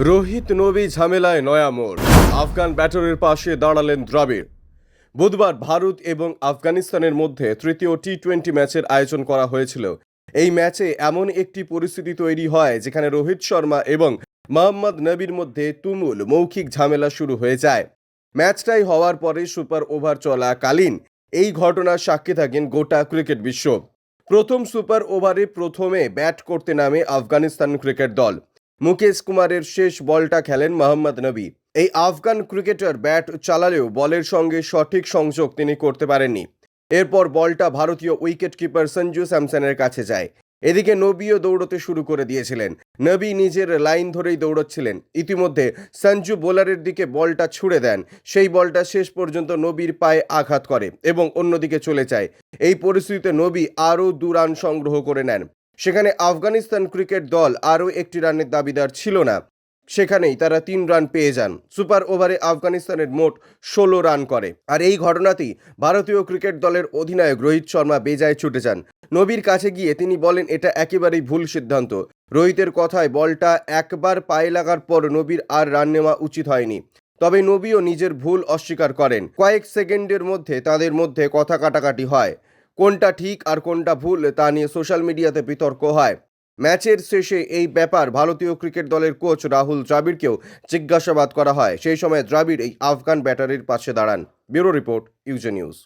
রোহিত নবী ঝামেলায় নয়া মোড়, আফগান ব্যাটারের পাশে দাঁড়ালেন দ্রাবিড়। বুধবার ভারত এবং আফগানিস্তানের মধ্যে তৃতীয় টি-20 ম্যাচের আয়োজন করা হয়েছিল। এই ম্যাচে এমন একটি পরিস্থিতি তৈরি হয় যেখানে রোহিত শর্মা এবং মোহাম্মদ নবীর মধ্যে তুমুল মৌখিক ঝামেলা শুরু হয়ে যায়। ম্যাচটাই হওয়ার পরে সুপার ওভার চলাকালীন এই ঘটনার সাক্ষী থাকেন গোটা ক্রিকেট বিশ্ব। প্রথম সুপার ওভারে প্রথমে ব্যাট করতে নামে আফগানিস্তান ক্রিকেট দল। মুকেশ কুমারের শেষ বলটা খেলেন মোহাম্মদ নবী। এই আফগান ক্রিকেটার ব্যাট চালালেও বলের সঙ্গে সঠিক সংযোগ তিনি করতে পারেননি। এরপর বলটা ভারতীয় উইকেট কিপার সঞ্জু স্যামসনের কাছে যায়। এদিকে নবীও দৌড়তে শুরু করে দিয়েছিলেন। নবী নিজের লাইন ধরেই দৌড়চ্ছিলেন। ইতিমধ্যে সঞ্জু বোলারের দিকে বলটা ছুড়ে দেন। সেই বলটা শেষ পর্যন্ত নবীর পায়ে আঘাত করে এবং অন্যদিকে চলে যায়। এই পরিস্থিতিতে নবী আরও 2 রান সংগ্রহ করে নেন। সেখানে আফগানিস্তান ক্রিকেট দল আরও একটি রানের দাবিদার ছিল না। সেখানেই তারা 3 রান পেয়ে যান। সুপার ওভারে আফগানিস্তানের মোট 16 রান করে। আর এই ঘটনাতেই ভারতীয় ক্রিকেট দলের অধিনায়ক রোহিত শর্মা বেজায় ছুটে যান। নবীর কাছে গিয়ে তিনি বলেন এটা একেবারেই ভুল সিদ্ধান্ত। রোহিতের কথায় বলটা একবার পায়ে লাগার পর নবীর আর রান নেওয়া উচিত হয়নি। তবে নবীও নিজের ভুল অস্বীকার করেন। কয়েক সেকেন্ডের মধ্যে তাদের মধ্যে কথা কাটাকাটি হয়। কোনটা ঠিক আর কোনটা ভুল তা নিয়ে সোশ্যাল মিডিয়াতে বিতর্ক হয়। ম্যাচের শেষে এই ব্যাপার ভারতীয় ক্রিকেট দলের কোচ রাহুল দ্রাবিড়কেও জিজ্ঞাসাবাদ করা হয়। সেই সময় দ্রাবিড় এই আফগান ব্যাটারির পাশে দাঁড়ান। ব্যুরো রিপোর্ট, ইউজে নিউজ।